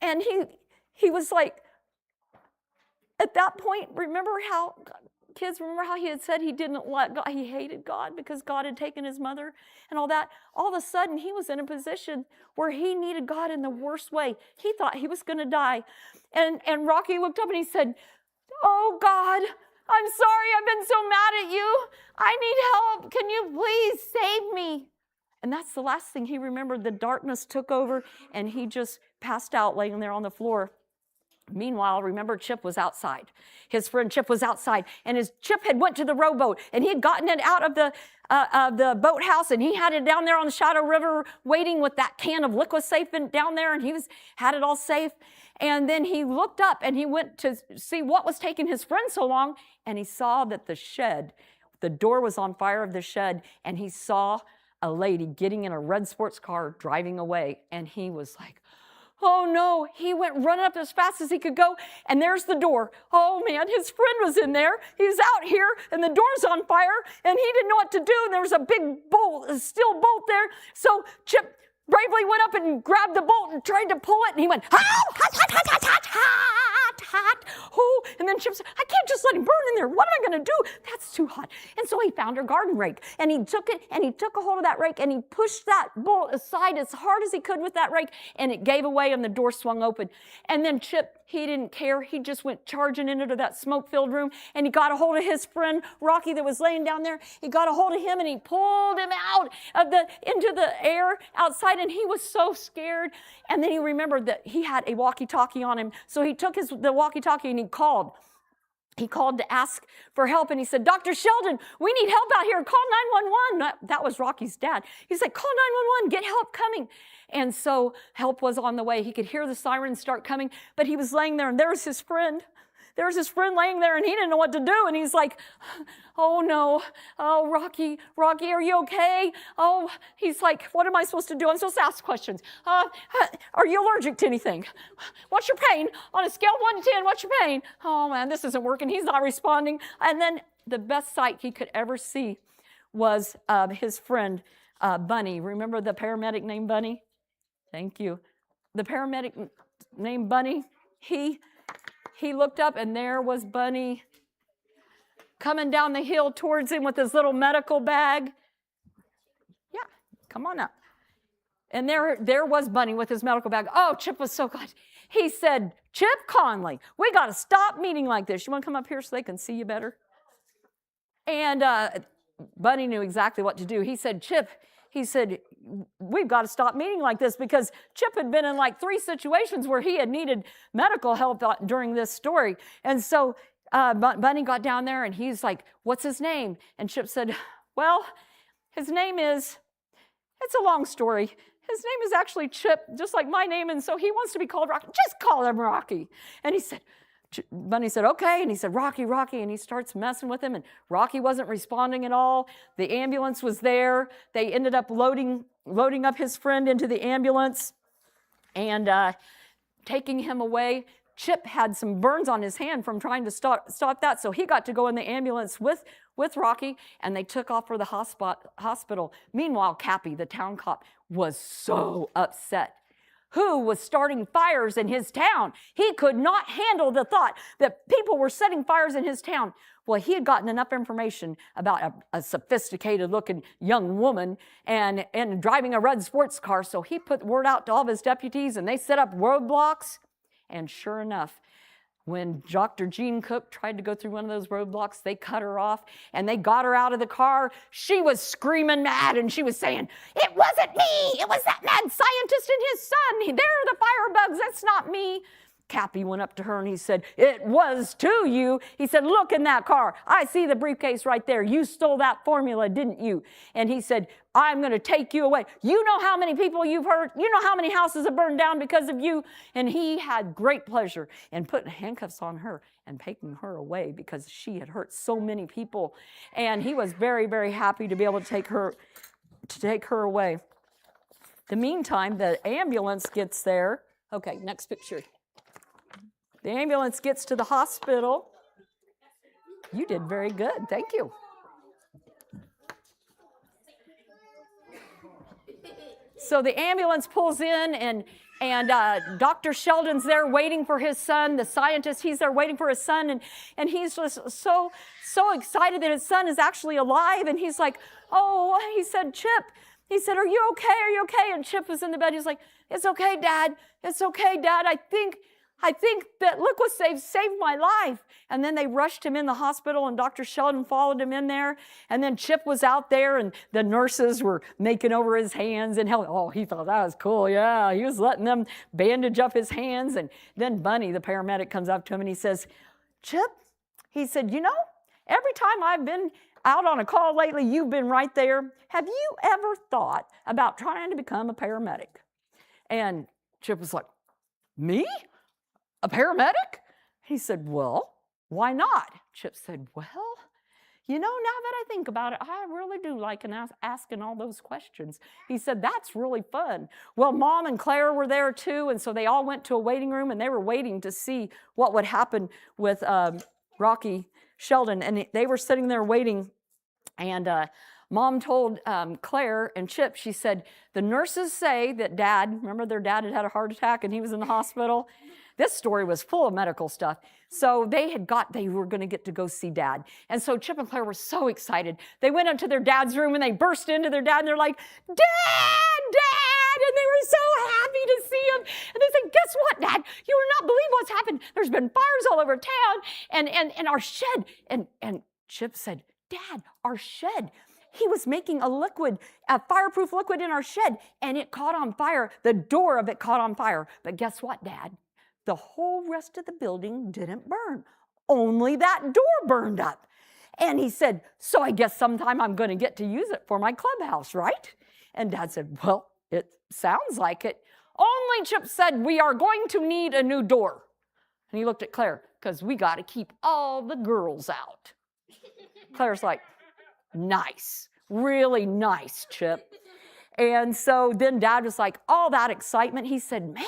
Speaker 3: and he was like, at that point, remember how he had said he didn't let God, he hated God because God had taken his mother and all that? All of a sudden, he was in a position where he needed God in the worst way. He thought he was going to die. And Rocky looked up and he said, "Oh, God, I'm sorry. I've been so mad at you. I need help. Can you please save me?" And that's the last thing he remembered. The darkness took over, and he just passed out laying there on the floor. Meanwhile, remember, Chip was outside. His friend Chip was outside, and Chip had went to the rowboat, and he had gotten it out of the boathouse, and he had it down there on the Shadow River waiting with that can of liquid safe down there, and had it all safe. And then he looked up, and he went to see what was taking his friend so long, and he saw that the door was on fire of the shed, and he saw a lady getting in a red sports car driving away, and he was like, oh no, he went running up as fast as he could go, and there's the door. Oh man, his friend was in there. He's out here, and the door's on fire, and he didn't know what to do, and there was a big bolt, a steel bolt there. So Chip bravely went up and grabbed the bolt and tried to pull it, and he went, hot, hot, hot, hot, hot, hot, hot, hot. Oh, and then Chip said, I can't just let him burn in there. What am I going to do? That's too hot. And so he found her garden rake, and he took it, and he took a hold of that rake, and he pushed that bolt aside as hard as he could with that rake, and it gave away, and the door swung open. And then Chip, he didn't care. He just went charging into that smoke-filled room, and he got a hold of his friend, Rocky, that was laying down there. He got a hold of him, and he pulled him out into the air outside, and he was so scared. And then he remembered that he had a walkie-talkie on him, so he took the walkie-talkie, and he called. He called to ask for help, and he said, Dr. Sheldon, we need help out here. Call 911. That was Rocky's dad. He said, call 911. Get help coming. And so help was on the way. He could hear the sirens start coming, but he was laying there, and there was his friend. There was his friend laying there, and he didn't know what to do. And he's like, oh, no. Oh, Rocky, are you okay? Oh, he's like, what am I supposed to do? I'm supposed to ask questions. Are you allergic to anything? What's your pain? On a scale of 1 to 10, what's your pain? Oh, man, this isn't working. He's not responding. And then the best sight he could ever see was his friend, Bunny. Remember the paramedic named Bunny? Thank you. The paramedic named Bunny, he looked up, and there was Bunny coming down the hill towards him with his little medical bag. Yeah, come on up. And there was Bunny with his medical bag. Oh, Chip was so glad. He said, Chip Conley, we got to stop meeting like this. You want to come up here so they can see you better? And Bunny knew exactly what to do. He said, Chip, we've got to stop meeting like this, because Chip had been in like 3 situations where he had needed medical help during this story. And so Bunny got down there and he's like, what's his name? And Chip said, well, his name is, it's a long story. His name is actually Chip, just like my name, and so he wants to be called Rocky. Just call him Rocky. And he said, Bunny said, okay. And he said, Rocky, Rocky. And he starts messing with him. And Rocky wasn't responding at all. The ambulance was there. They ended up loading up his friend into the ambulance and taking him away. Chip had some burns on his hand from trying to stop that. So he got to go in the ambulance with Rocky, and they took off for the hospital. Meanwhile, Cappy, the town cop, was so upset. Who was starting fires in his town? He could not handle the thought that people were setting fires in his town. Well, he had gotten enough information about a sophisticated-looking young woman and driving a red sports car, so he put word out to all of his deputies, and they set up roadblocks. And sure enough, when Dr. Jean Cook tried to go through one of those roadblocks, they cut her off, and they got her out of the car. She was screaming mad, and she was saying, it wasn't me. It was that mad scientist and his son. They're the firebugs. That's not me. Cappy went up to her and he said, it was to you. He said, look in that car. I see the briefcase right there. You stole that formula, didn't you? And he said, I'm going to take you away. You know how many people you've hurt? You know how many houses have burned down because of you? And he had great pleasure in putting handcuffs on her and taking her away because she had hurt so many people. And he was very, very happy to be able to take her away. The meantime, the ambulance gets there. Okay, next picture. The ambulance gets to the hospital. You did very good. Thank you. So the ambulance pulls in, and Dr. Sheldon's there waiting for his son. The scientist, he's there waiting for his son, and he's just so excited that his son is actually alive. And he's like, oh, he said, Chip. He said, are you okay? Are you okay? And Chip was in the bed. He's like, it's okay, Dad. It's okay, Dad. I think that Liquid saved my life. And then they rushed him in the hospital, and Dr. Sheldon followed him in there. And then Chip was out there, and the nurses were making over his hands. And he thought that was cool. Yeah, he was letting them bandage up his hands. And then Bunny, the paramedic, comes up to him, and he says, Chip, he said, you know, every time I've been out on a call lately, you've been right there. Have you ever thought about trying to become a paramedic? And Chip was like, me? A paramedic? He said, well, why not? Chip said, well, you know, now that I think about it, I really do like asking all those questions. He said, that's really fun. Well, Mom and Claire were there too, and so they all went to a waiting room, and they were waiting to see what would happen with Rocky Sheldon, and they were sitting there waiting, and Mom told Claire and Chip, she said, the nurses say that remember their dad had had a heart attack and he was in the hospital? This story was full of medical stuff. So they were going to get to go see Dad. And so Chip and Claire were so excited. They went up to their dad's room and they burst into their dad and they're like, Dad, Dad! And they were so happy to see him. And they said, guess what, Dad? You will not believe what's happened. There's been fires all over town and our shed. And Chip said, Dad, our shed. He was making a fireproof liquid in our shed, and it caught on fire. The door of it caught on fire. But guess what, Dad? The whole rest of the building didn't burn. Only that door burned up. And he said, so I guess sometime I'm going to get to use it for my clubhouse, right? And Dad said, well, it sounds like it. Only Chip said, we are going to need a new door. And he looked at Claire, because we got to keep all the girls out. Claire's like, nice, really nice, Chip. And so then Dad was like, all that excitement. He said, man,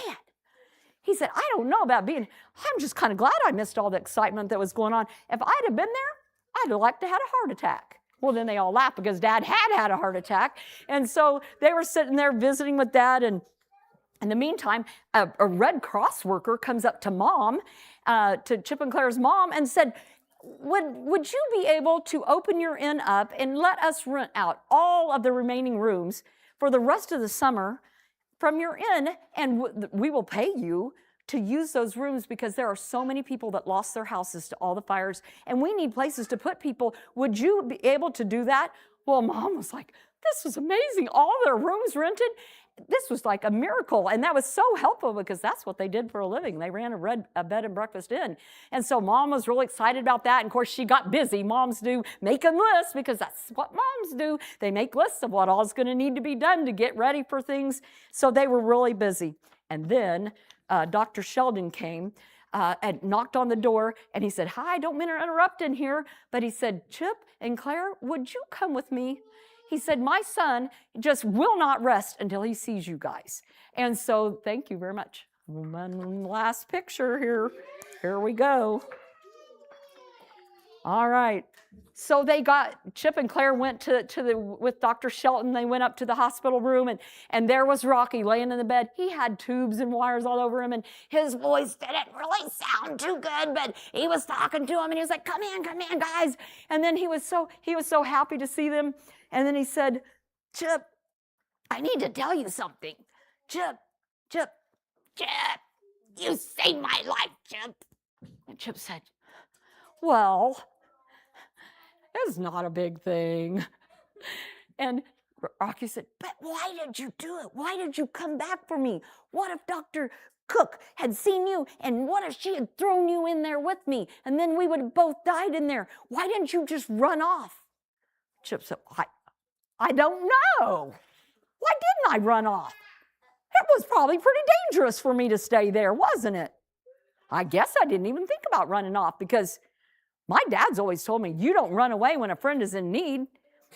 Speaker 3: I don't know about I'm just kind of glad I missed all the excitement that was going on. If I'd have been there, I'd have liked to have had a heart attack. Well, then they all laughed because Dad had a heart attack. And so they were sitting there visiting with Dad. And in the meantime, a Red Cross worker comes up to Mom, to Chip and Claire's mom, and said, would you be able to open your inn up and let us rent out all of the remaining rooms for the rest of the summer from your inn, and we will pay you to use those rooms because there are so many people that lost their houses to all the fires, and we need places to put people. Would you be able to do that? Well, Mom was like, this was amazing. All their rooms rented. this was like a miracle. And that was so helpful because that's what they did for a living. They ran a bed and breakfast inn. And so Mom was really excited about that. And of course, she got busy. Moms do making lists because that's what moms do. They make lists of what all's going to need to be done to get ready for things. So they were really busy. And then Dr. Sheldon came and knocked on the door. And he said, "Hi, don't mean to interrupt in here." But he said, "Chip and Claire, would you come with me?" He said, "My son just will not rest until he sees you guys." And so thank you very much. One last picture here. Here we go. All right. So Chip and Claire went with Dr. Shelton. They went up to the hospital room, and there was Rocky laying in the bed. He had tubes and wires all over him, and his voice didn't really sound too good, but he was talking to him, and he was like, come in, guys. And then he was so happy to see them. And then he said, "Chip, I need to tell you something. Chip, you saved my life, Chip." And Chip said, "Well, it's not a big thing." And Rocky said, "But why did you do it? Why did you come back for me? What if Dr. Cook had seen you, and what if she had thrown you in there with me, and then we would have both died in there? Why didn't you just run off?" Chip said, I don't know. Why didn't I run off? It was probably pretty dangerous for me to stay there, wasn't it? I guess I didn't even think about running off because my dad's always told me, you don't run away when a friend is in need.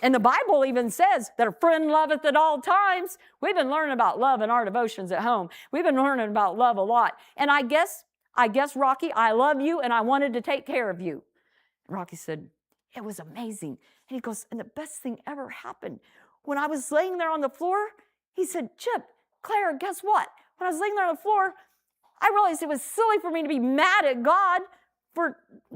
Speaker 3: And the Bible even says that a friend loveth at all times. We've been learning about love in our devotions at home. We've been learning about love a lot. And I guess, Rocky, I love you and I wanted to take care of you. And Rocky said, "It was amazing." And he goes, "And the best thing ever happened. When I was laying there on the floor," he said, "Chip, Claire, guess what? When I was laying there on the floor, I realized it was silly for me to be mad at God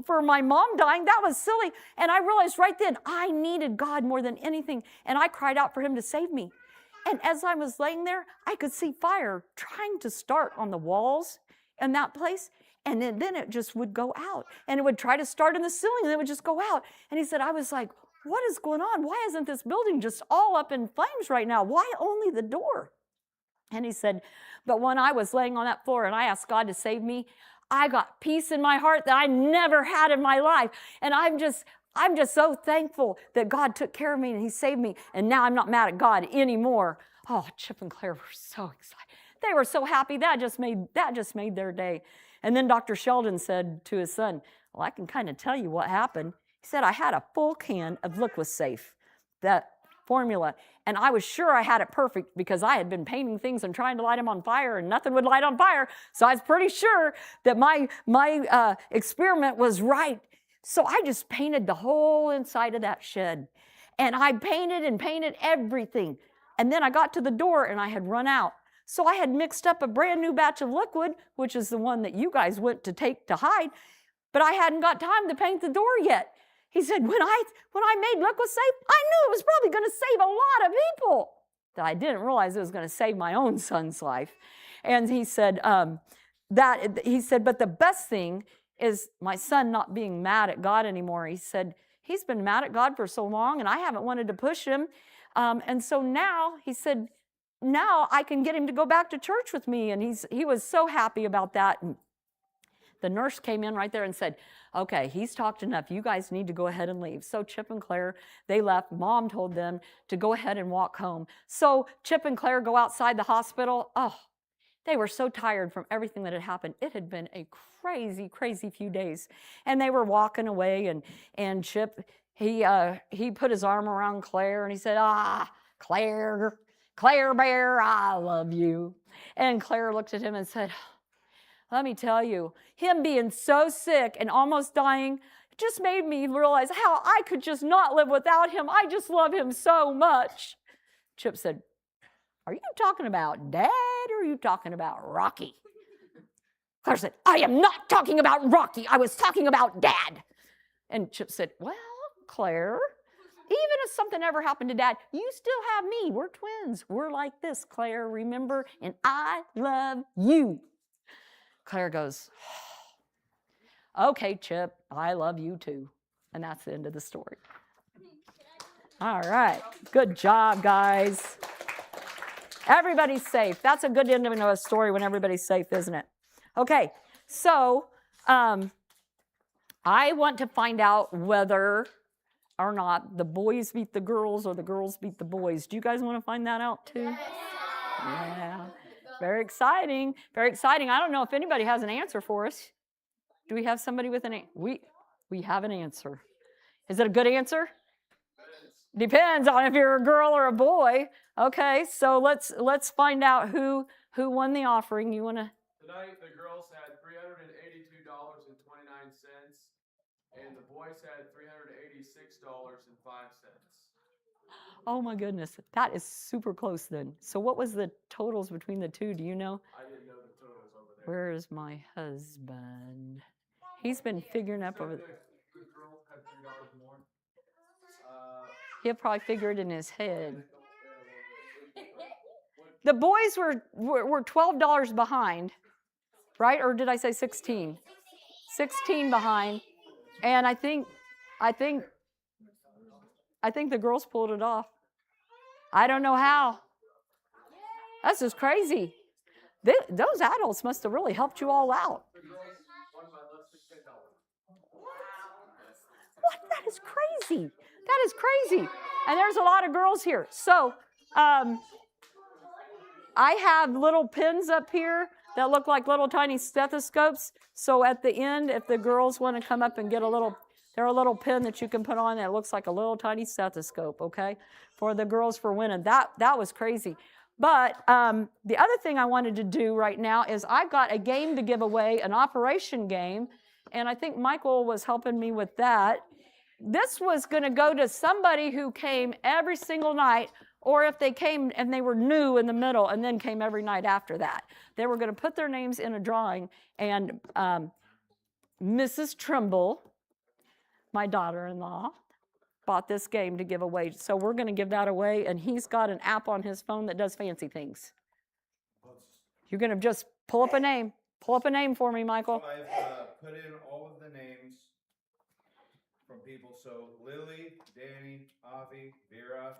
Speaker 3: for my mom dying. That was silly. And I realized right then I needed God more than anything. And I cried out for him to save me. And as I was laying there, I could see fire trying to start on the walls in that place. And then it just would go out. And it would try to start in the ceiling and it would just go out." And he said, "I was like, what is going on? Why isn't this building just all up in flames right now? Why only the door?" And he said, "But when I was laying on that floor and I asked God to save me, I got peace in my heart that I never had in my life. And I'm just so thankful that God took care of me and he saved me. And now I'm not mad at God anymore." Oh, Chip and Claire were so excited. They were so happy. That just made their day. And then Dr. Sheldon said to his son, "Well, I can kind of tell you what happened." He said, "I had a full can of LiquidSafe, that formula, and I was sure I had it perfect because I had been painting things and trying to light them on fire and nothing would light on fire. So I was pretty sure that my experiment was right. So I just painted the whole inside of that shed. And I painted everything. And then I got to the door and I had run out. So I had mixed up a brand new batch of liquid, which is the one that you guys went to take to hide, but I hadn't got time to paint the door yet." He said, when I made LiquidSafe, I knew it was probably going to save a lot of people. That I didn't realize it was going to save my own son's life. And he said, but the best thing is my son not being mad at God anymore. He said, he's been mad at God for so long, and I haven't wanted to push him. And so now, he said, now I can get him to go back to church with me. And he was so happy about that. And the nurse came in right there and said, "Okay, he's talked enough. You guys need to go ahead and leave." So Chip and Claire, they left. Mom told them to go ahead and walk home. So Chip and Claire go outside the hospital. Oh, they were so tired from everything that had happened. It had been a crazy, crazy few days. And they were walking away, and Chip, he put his arm around Claire, and he said, Claire Bear, I love you." And Claire looked at him and said, "Let me tell you, him being so sick and almost dying just made me realize how I could just not live without him. I just love him so much." Chip said, "Are you talking about Dad or are you talking about Rocky?" Claire said, "I am not talking about Rocky. I was talking about Dad." And Chip said, "Well, Claire, even if something ever happened to Dad, you still have me. We're twins. We're like this, Claire, remember? And I love you." Claire goes, "Okay, Chip, I love you too." And that's the end of the story. All right. Good job, guys. Everybody's safe. That's a good ending of a story when everybody's safe, isn't it? Okay, so I want to find out whether or not the boys beat the girls or the girls beat the boys. Do you guys want to find that out too? Yeah. Very exciting. Very exciting. I don't know if anybody has an answer for us. Do we have somebody with an answer? We have an answer. Is it a good answer? Depends on if you're a girl or a boy. Okay, so let's find out who won the offering. You want to?
Speaker 2: Tonight, the girls had $382.29, and the boys had $386.05.
Speaker 3: Oh my goodness, that is super close then. So what was the totals between the two? Do you know?
Speaker 2: I didn't know the totals over there.
Speaker 3: Where is my husband? He's been figuring up over there.
Speaker 2: The girls had $3 more.
Speaker 3: He'll probably figure it in his head. The boys were $12 behind, right? Or did I say 16? 16 behind. And I think the girls pulled it off. I don't know how. That's just crazy. Those adults must have really helped you all out. What? That is crazy. That is crazy. And there's a lot of girls here. So I have little pins up here that look like little tiny stethoscopes. So at the end, if the girls want to come up and get a little pin that you can put on that looks like a little tiny stethoscope, okay, for the girls for winning. That was crazy. But the other thing I wanted to do right now is I've got a game to give away, an operation game, and I think Michael was helping me with that. This was going to go to somebody who came every single night, or if they came and they were new in the middle and then came every night after that. They were going to put their names in a drawing, and Mrs. Trimble, my daughter-in-law, bought this game to give away. So we're going to give that away, and he's got an app on his phone that does fancy things. You're going to just pull up a name. Pull up a name for me, Michael.
Speaker 6: So I've put in all of the names from people. So Lily, Danny, Avi, Vera,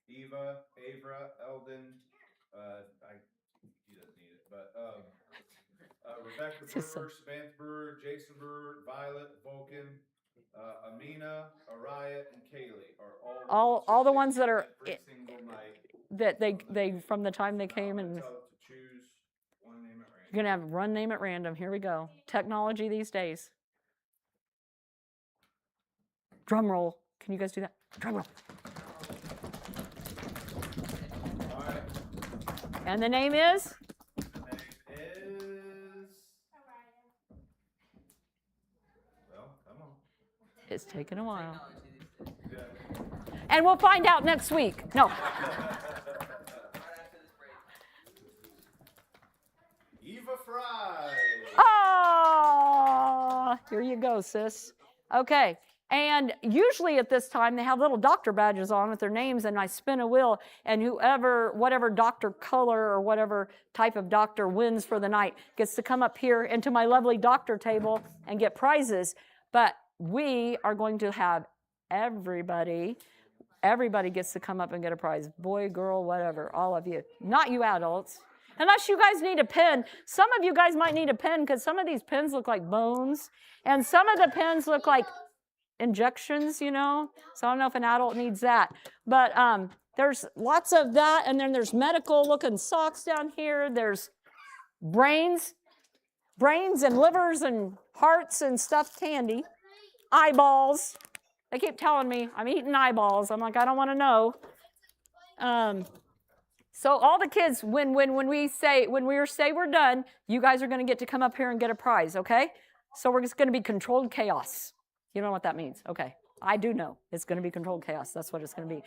Speaker 6: Eva, Avra, Eldon, he doesn't need it, but Rebecca Brewer, Samantha Brewer, Jason Brewer, Violet, Vulcan, Amina, Araya, and Kaylee are
Speaker 3: all the ones that are
Speaker 6: every single night.
Speaker 3: that they from the time they came, and
Speaker 6: To choose one name at random.
Speaker 3: you're gonna have one name at random. Here we go. Technology these days. Drum roll. Can you guys do that? Drum roll.
Speaker 6: All right.
Speaker 3: And the name is?
Speaker 6: The name is. Well, come on.
Speaker 3: It's taken a while.
Speaker 6: Yeah.
Speaker 3: And we'll find out next week. No.
Speaker 6: Eva Fry.
Speaker 3: Oh, here you go, sis. Okay. And usually at this time, they have little doctor badges on with their names, and I spin a wheel, and whatever doctor color or whatever type of doctor wins for the night gets to come up here into my lovely doctor table and get prizes. But we are going to have everybody gets to come up and get a prize. Boy, girl, whatever, all of you. Not you adults. Unless you guys need a pen. Some of you guys might need a pen because some of these pens look like bones, and some of the pens look like injections, So I don't know if an adult needs that. But there's lots of that, and then there's medical-looking socks down here. There's brains and livers and hearts and stuffed candy. Eyeballs. They keep telling me I'm eating eyeballs. I'm like, I don't want to know. So all the kids, when we say we're done, you guys are going to get to come up here and get a prize, okay? So we're just going to be controlled chaos. You know what that means? Okay. I do know. It's going to be controlled chaos. That's what it's going to be.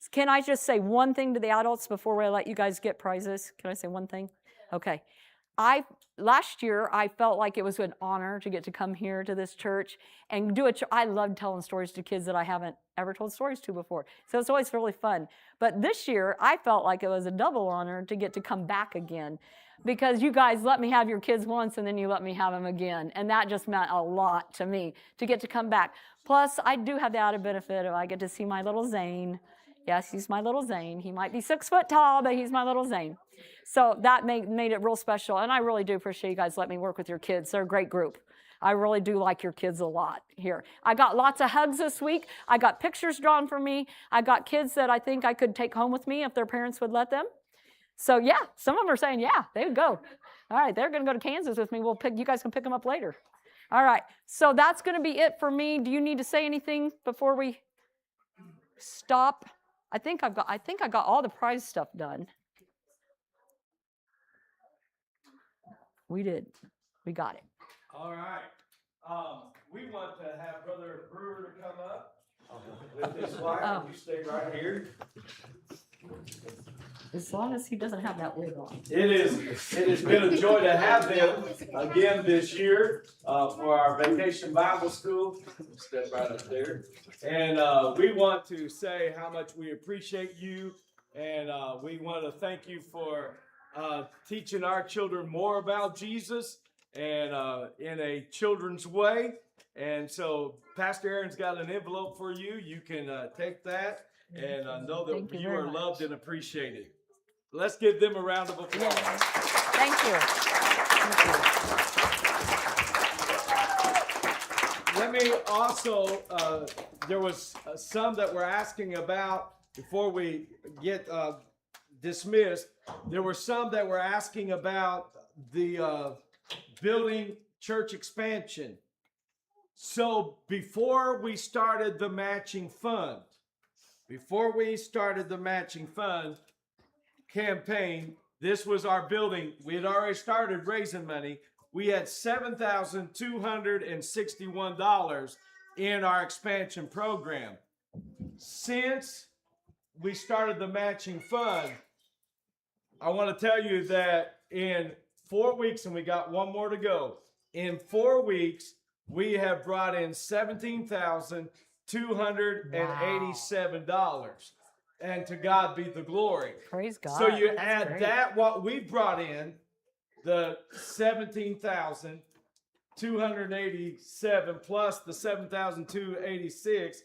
Speaker 3: Can I just say one thing to the adults before I let you guys get prizes? Can I say one thing? Okay. Last year, I felt like it was an honor to get to come here to this church and do it. I love telling stories to kids that I haven't ever told stories to before. So it's always really fun. But this year, I felt like it was a double honor to get to come back again, because you guys let me have your kids once and then you let me have them again. And that just meant a lot to me to get to come back. Plus, I do have the added benefit of I get to see my little Zane. Yes, he's my little Zane. He might be 6 foot tall, but he's my little Zane. So that made it real special. And I really do appreciate you guys letting me work with your kids. They're a great group. I really do like your kids a lot here. I got lots of hugs this week. I got pictures drawn for me. I got kids that I think I could take home with me if their parents would let them. So yeah, some of them are saying, yeah, they would go. All right, they're going to go to Kansas with me. You guys can pick them up later. All right, so that's going to be it for me. Do you need to say anything before we stop? I think I got all the prize stuff done. We did. We got it.
Speaker 1: All right. We want to have Brother Brewer to come up with his wife.
Speaker 3: Oh.
Speaker 1: You stay right here.
Speaker 3: As long as he doesn't have that wig on.
Speaker 1: It has been a joy to have them again this year for our Vacation Bible School. Step right up there. And we want to say how much we appreciate you. And we want to thank you for teaching our children more about Jesus and in a children's way. And so Pastor Aaron's got an envelope for you. You can take that and know that you are loved and appreciated. Let's give them a round of applause.
Speaker 3: Yeah. Thank you.
Speaker 1: Let me also, there was some that were asking about, before we get dismissed, there were some that were asking about the building church expansion. So before we started the matching fund campaign, this was our building. We had already started raising money. We had $7,261 in our expansion program. Since we started the matching fund, I want to tell you that in 4 weeks, and we got one more to go, in 4 weeks, we have brought in $17,287. And to God be the glory.
Speaker 3: Praise God.
Speaker 1: So you
Speaker 3: That's
Speaker 1: add
Speaker 3: great.
Speaker 1: that, what we brought in, the 17,287 plus the 7,286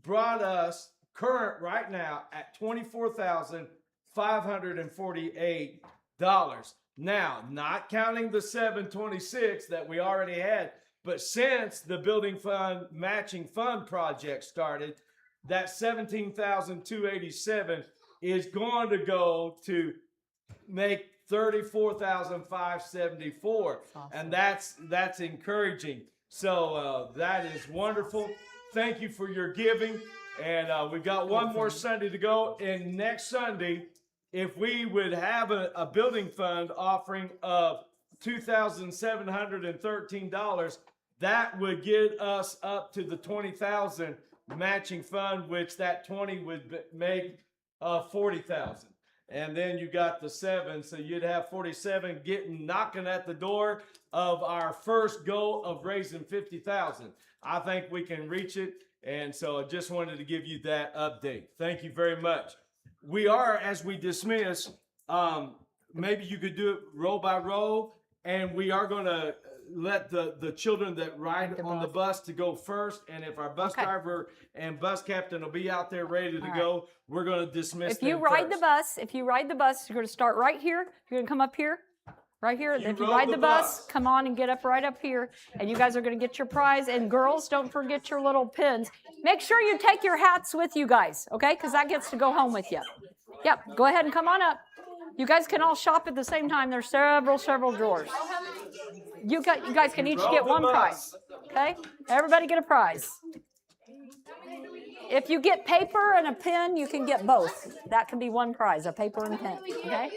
Speaker 1: brought us current right now at $24,548. Now, not counting the 726 that we already had, but since the building fund matching fund project started, that 17,287 is going to go to make 34,574,
Speaker 3: awesome.
Speaker 1: And that's encouraging. So that is wonderful. Thank you for your giving, and we've got one more Sunday to go. And next Sunday, if we would have a building fund offering of $2,713, that would get us up to the 20,000 matching fund, which that 20 would make 40,000. And then you got the 7, so you'd have 47 knocking at the door of our first goal of raising 50,000. I think we can reach it, and so I just wanted to give you that update. Thank you very much. We are, as we dismiss, maybe you could do it row by row, and we are going to let the children that ride on the bus to go first, and if our bus driver and bus captain will be out there ready to go, we're going to dismiss
Speaker 3: If you ride the bus, you're going to start right here. You're going to come up here, right here. If you ride the bus, come on and get up right up here, and you guys are going to get your prize. And girls, don't forget your little pins. Make sure you take your hats with you guys, okay? Because that gets to go home with you. Yep, go ahead and come on up. You guys can all shop at the same time. There's several drawers. You guys can each get one prize, okay? Everybody get a prize. If you get paper and a pen, you can get both. That can be one prize, a paper and pen, okay?